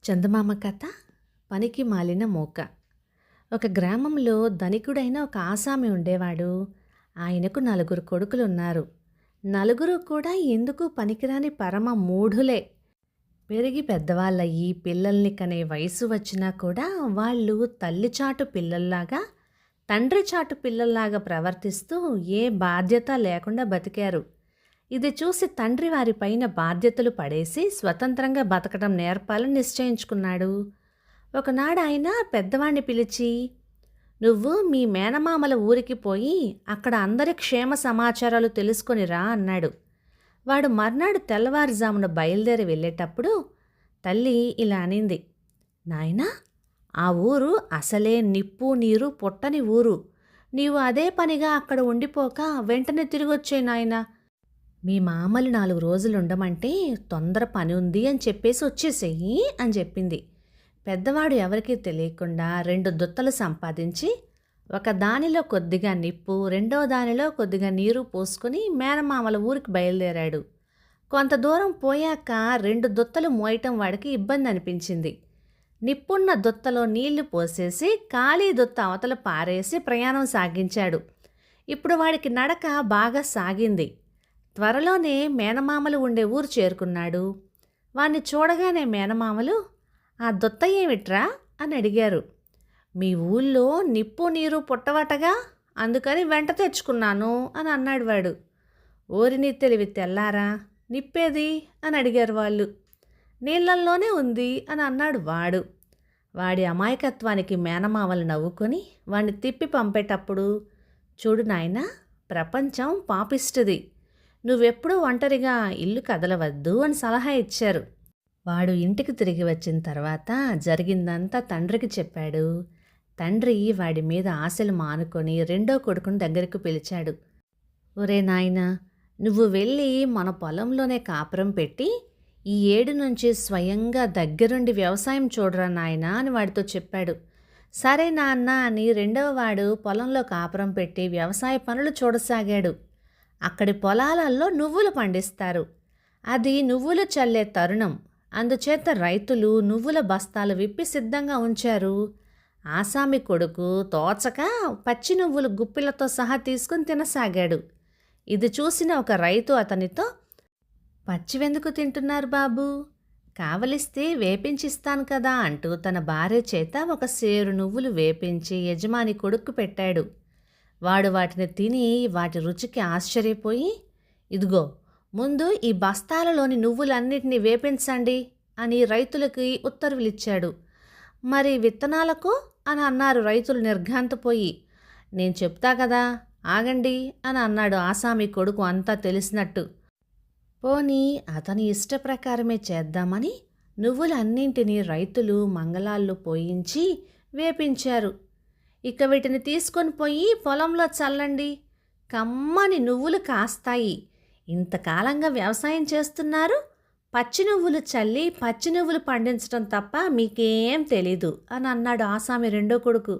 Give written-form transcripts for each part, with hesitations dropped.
చందమామ కథ పనికి మాలిన మూక. ఒక గ్రామంలో ధనికుడైన ఒక ఆసామి ఉండేవాడు. ఆయనకు 4 కొడుకులున్నారు. నలుగురు కూడా ఎందుకు పనికిరాని పరమ మూఢులే. పెరిగి పెద్దవాళ్ళయ్యి పిల్లల్ని కనే వయసు వచ్చినా కూడా వాళ్ళు తల్లిచాటు పిల్లల్లాగా, తండ్రి చాటు పిల్లల్లాగా ప్రవర్తిస్తూ ఏ బాధ్యత లేకుండా బతికారు. ఇది చూసి తండ్రి వారిపైన బాధ్యతలు పడేసి స్వతంత్రంగా బతకడం నేర్పాలని నిశ్చయించుకున్నాడు. ఒకనాడు ఆయన పెద్దవాణ్ణి పిలిచి, "నువ్వు మీ మేనమామల ఊరికి పోయి అక్కడ అందరి క్షేమ సమాచారాలు తెలుసుకొని రా" అన్నాడు. వాడు మర్నాడు తెల్లవారుజామున బయలుదేరి వెళ్ళేటప్పుడు తల్లి ఇలా అనింది, "నాయనా, ఆ ఊరు అసలే నిప్పు నీరు పుట్టని ఊరు. నీవు అదే పనిగా అక్కడ ఉండిపోక వెంటనే తిరిగొచ్చేయి నాయనా. మీ మామలు 4 రోజులు ఉండమంటే తొందర పని ఉంది అని చెప్పేసి వచ్చేసేయి" అని చెప్పింది. పెద్దవాడు ఎవరికీ తెలియకుండా 2 దుత్తలు సంపాదించి ఒక దానిలో కొద్దిగా నిప్పు, రెండో దానిలో కొద్దిగా నీరు పోసుకొని మేనమామల ఊరికి బయలుదేరాడు. కొంత దూరం పోయాక 2 దుత్తలు మోయటం వాడికి ఇబ్బంది అనిపించింది. నిప్పున్న దుత్తలో నీళ్లు పోసేసి ఖాళీ దుత్త అవతల పారేసి ప్రయాణం సాగించాడు. ఇప్పుడు వాడికి నడక బాగా సాగింది. త్వరలోనే మేనమామలు ఉండే ఊరు చేరుకున్నాడు. వాణ్ణి చూడగానే మేనమామలు, "ఆ దొత్త ఏమిట్రా" అని అడిగారు. "మీ ఊళ్ళో నిప్పు నీరు పుట్టవటగా, అందుకని వెంట తెచ్చుకున్నాను" అని అన్నాడు వాడు. "ఓరిని తెలివి తెల్లారా, నిప్పేది" అని అడిగారు వాళ్ళు. "నీళ్ళల్లోనే ఉంది" అని అన్నాడు వాడు. వాడి అమాయకత్వానికి మేనమామలు నవ్వుకొని వాణ్ణి తిప్పి పంపేటప్పుడు, "చూడు నాయనా, ప్రపంచం పాపిష్టిది. నువ్వెప్పుడూ ఒంటరిగా ఇల్లు కదలవద్దు" అని సలహా ఇచ్చారు. వాడు ఇంటికి తిరిగి వచ్చిన తర్వాత జరిగిందంతా తండ్రికి చెప్పాడు. తండ్రి వాడి మీద ఆశలు మానుకొని రెండో కొడుకుని దగ్గరికి పిలిచాడు. "ఒరే నాయనా, నువ్వు వెళ్ళి మన పొలంలోనే కాపురం పెట్టి ఈ 7 నుంచి స్వయంగా దగ్గరుండి వ్యవసాయం చూడరా నాయనా" అని వాడితో చెప్పాడు. "సరే నాన్న" అని రెండవ వాడు పొలంలో కాపురం పెట్టి వ్యవసాయ పనులు చూడసాగాడు. అక్కడి పొలాలలో నువ్వులు పండిస్తారు. అది నువ్వులు చల్లే తరుణం. అందుచేత రైతులు నువ్వుల బస్తాలు విప్పి సిద్ధంగా ఉంచారు. ఆసామి కొడుకు తోచక పచ్చి నువ్వులు గుప్పిలతో సహా తీసుకుని తినసాగాడు. ఇది చూసిన ఒక రైతు అతనితో, "పచ్చివెందుకు తింటున్నారు బాబూ? కావలిస్తే వేపించిస్తాను కదా" అంటూ తన భార్య చేత ఒక సేరు నువ్వులు వేపించి యజమాని కొడుక్కు పెట్టాడు. వాడు వాటిని తిని వాటి రుచికి ఆశ్చర్యపోయి, "ఇదిగో, ముందు ఈ బస్తాలలోని నువ్వులన్నిటినీ వేపించండి" అని రైతులకి ఉత్తర్వులిచ్చాడు. "మరి విత్తనాలకు" అని అన్నారు రైతులు నిర్ఘాంతపోయి. "నేను చెప్తా కదా, ఆగండి" అని అన్నాడు ఆసామి కొడుకు అంతా తెలిసినట్టు. పోనీ అతని ఇష్టప్రకారమే చేద్దామని నువ్వులన్నింటినీ రైతులు మంగళాల్లో పోయించి వేపించారు. "ఇక వీటిని తీసుకొని పోయి పొలంలో చల్లండి. కమ్మని నువ్వులు కాస్తాయి. ఇంతకాలంగా వ్యవసాయం చేస్తున్నారు, పచ్చి నువ్వులు చల్లి పచ్చి నువ్వులు పండించడం తప్ప మీకేం తెలీదు" అని అన్నాడు ఆసామి రెండో కొడుకు.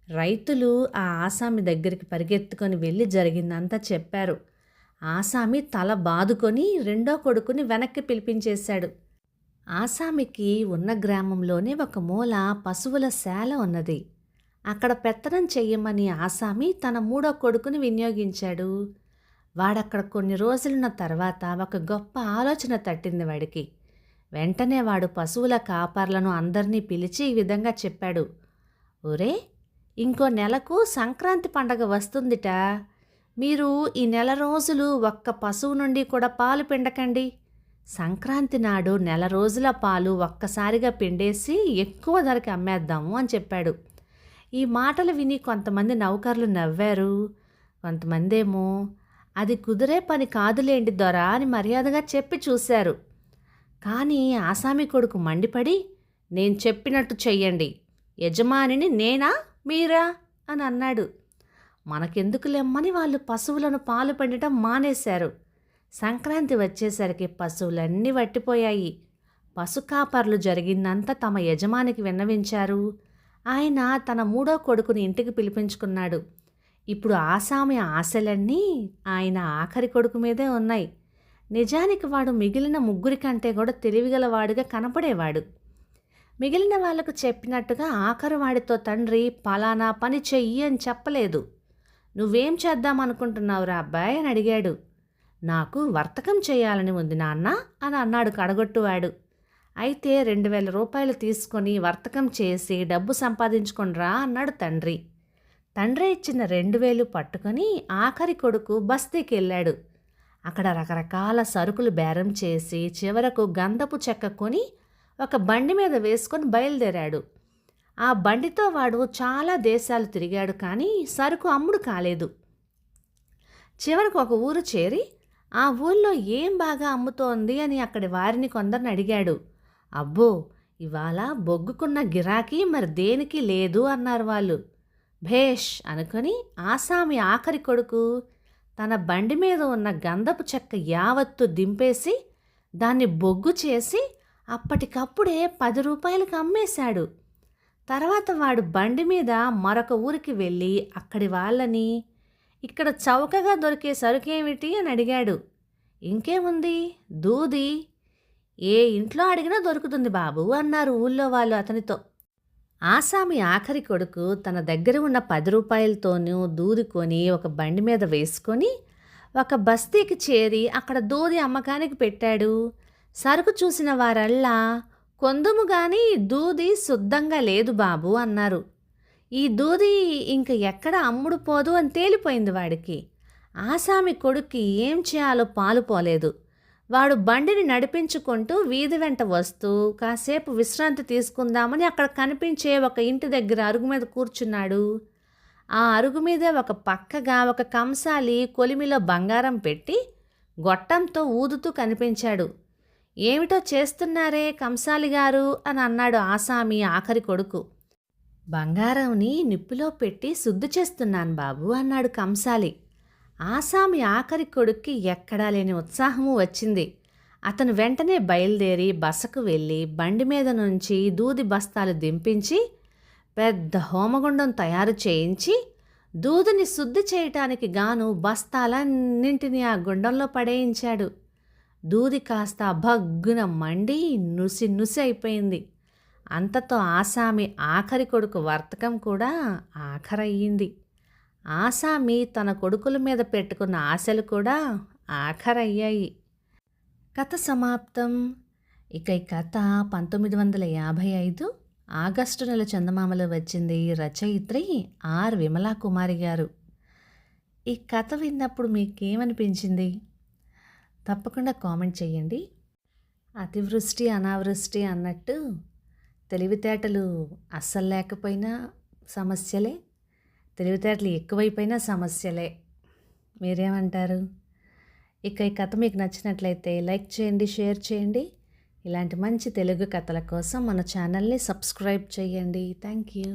రైతులు ఆ ఆసామి దగ్గరికి పరిగెత్తుకొని వెళ్ళి జరిగిందంతా చెప్పారు. ఆసామి తల బాదుకొని రెండో కొడుకుని వెనక్కి పిలిపించేశాడు. ఆసామికి ఉన్న గ్రామంలోనే ఒక మూల పశువుల శాల ఉన్నది. అక్కడ పెత్తనం చెయ్యమని ఆసామి తన 3వ కొడుకుని వినియోగించాడు. వాడక్కడ కొన్ని రోజులున్న తర్వాత ఒక గొప్ప ఆలోచన తట్టింది వాడికి. వెంటనే వాడు పశువుల కాపర్లను అందరినీ పిలిచి ఈ విధంగా చెప్పాడు. "ఒరే, ఇంకో నెలకు సంక్రాంతి పండగ వస్తుందిట. మీరు ఈ నెల రోజులు ఒక్క పశువు నుండి కూడా పాలు పిండకండి. సంక్రాంతి నాడు నెల రోజుల పాలు ఒక్కసారిగా పిండేసి ఎక్కువ ధరకి అమ్మేద్దాము" అని చెప్పాడు. ఈ మాటలు విని కొంతమంది నౌకర్లు నవ్వారు. కొంతమందేమో, "అది కుదిరే పని కాదులేండి దొరా" అని మర్యాదగా చెప్పి చూశారు. కానీ ఆసామి కొడుకు మండిపడి, "నేను చెప్పినట్టు చెయ్యండి. యజమానిని నేనా మీరా" అని అన్నాడు. మనకెందుకులెమ్మని వాళ్ళు పశువులను పాలు పిండటం మానేశారు. సంక్రాంతి వచ్చేసరికి పశువులన్నీ వట్టిపోయాయి. పశుకాపర్లు జరిగిందంతా తమ యజమానికి విన్నవించారు. ఆయన తన 3వ కొడుకుని ఇంటికి పిలిపించుకున్నాడు. ఇప్పుడు ఆసామి ఆశలన్నీ ఆయన ఆఖరి కొడుకు మీదే ఉన్నాయి. నిజానికి వాడు మిగిలిన 3 కంటే కూడా తెలివిగలవాడుగా కనపడేవాడు. మిగిలిన వాళ్ళకు చెప్పినట్టుగా ఆఖరు వాడితో తండ్రి పలానా పని చెయ్యి అని చెప్పలేదు. నువ్వేం చేద్దామనుకుంటున్నావురా అబ్బాయి అని అడిగాడు. నాకు వర్తకం చేయాలని ఉంది నాన్న అని అన్నాడు కడగొట్టువాడు. అయితే 2000 రూపాయలు తీసుకొని వర్తకం చేసి డబ్బు సంపాదించుకొనిరా అన్నాడు తండ్రి. తండ్రి ఇచ్చిన 2000 పట్టుకొని ఆఖరి కొడుకు బస్తీకి వెళ్ళాడు. అక్కడ రకరకాల సరుకులు బేరం చేసి చివరకు గంధపు చెక్క కొని ఒక బండి మీద వేసుకొని బయలుదేరాడు. ఆ బండితో వాడు చాలా దేశాలు తిరిగాడు, కానీ సరుకు అమ్ముడు కాలేదు. చివరకు ఒక ఊరు చేరి ఆ ఊళ్ళో ఏం బాగా అమ్ముతోంది అని అక్కడి వారిని కొందరిని అడిగాడు. అబ్బో, ఇవాళ బొగ్గుకున్న గిరాకీ మరి దేనికి లేదు అన్నారు వాళ్ళు. భేష్ అనుకొని ఆసామి ఆఖరి కొడుకు తన బండి మీద ఉన్న గంధపు చెక్క యావత్తు దింపేసి దాన్ని బొగ్గు చేసి అప్పటికప్పుడే 10 రూపాయలకు అమ్మేశాడు. తర్వాత వాడు బండి మీద మరొక ఊరికి వెళ్ళి అక్కడి వాళ్ళని, ఇక్కడ చౌకగా దొరికే సరుకేమిటి అని అడిగాడు. ఇంకేముంది, దూది, ఏ ఇంట్లో అడిగినా దొరుకుతుంది బాబు అన్నారు ఊళ్ళో వాళ్ళు అతనితో. ఆసామి ఆఖరి కొడుకు తన దగ్గర ఉన్న 10 రూపాయలతోనూ దూది కొని ఒక బండి మీద వేసుకొని ఒక బస్తీకి చేరి అక్కడ దూది అమ్మకానికి పెట్టాడు. సరుకు చూసిన వారల్లా, కొందుము గాని దూది శుద్ధంగా లేదు బాబు అన్నారు. ఈ దూది ఇంక ఎక్కడ అమ్ముడు పోదు అని తేలిపోయింది వాడికి. ఆసామి కొడుక్కి ఏం చేయాలో పాలుపోలేదు. వాడు బండిని నడిపించుకుంటూ వీధి వెంట వస్తూ కాసేపు విశ్రాంతి తీసుకుందామని అక్కడ కనిపించే ఒక ఇంటి దగ్గర అరుగు మీద కూర్చున్నాడు. ఆ అరుగు మీదే ఒక పక్కగా ఒక కంసాలి కొలిమిలో బంగారం పెట్టి గొట్టంతో ఊదుతూ కనిపించాడు. ఏమిటో చేస్తున్నారే కంసాలి గారు అని అన్నాడు ఆసామి ఆఖరి కొడుకు. బంగారంని నిప్పులో పెట్టి శుద్ధి చేస్తున్నాను బాబు అన్నాడు కంసాలి. ఆసామి ఆఖరి కొడుక్కి ఎక్కడా లేని ఉత్సాహము వచ్చింది. అతను వెంటనే బయలుదేరి బసకు వెళ్ళి బండి మీద నుంచి దూది బస్తాలు దింపించి పెద్ద హోమగుండం తయారు చేయించి దూదిని శుద్ధి చేయటానికి గాను బస్తాలన్నింటినీ ఆ గుండంలో పడేయించాడు. దూది కాస్త భగ్గున మండి నుసి నుసి అయిపోయింది. అంతతో ఆసామి ఆఖరి కొడుకు వర్తకం కూడా ఆఖరయ్యింది. ఆసామి తన కొడుకుల మీద పెట్టుకున్న ఆశలు కూడా ఆఖరయ్యాయి. కథ సమాప్తం. ఇక ఈ కథ 1955 ఆగస్టు నెల చందమామలో వచ్చింది. రచయిత్రి ఆర్ విమలా కుమారి గారు. ఈ కథ విన్నప్పుడు మీకేమనిపించింది? తప్పకుండా కామెంట్ చేయండి. అతివృష్టి అనావృష్టి అన్నట్టు తెలివితేటలు అస్సలు లేకపోయినా సమస్యలే, తెలివితేటలు ఎక్కువైపోయినా సమస్యలే. మీరేమంటారు? ఇక ఈ కథ మీకు నచ్చినట్లయితే లైక్ చేయండి, షేర్ చేయండి. ఇలాంటి మంచి తెలుగు కథల కోసం మన ఛానల్ని సబ్స్క్రైబ్ చేయండి. Thank you.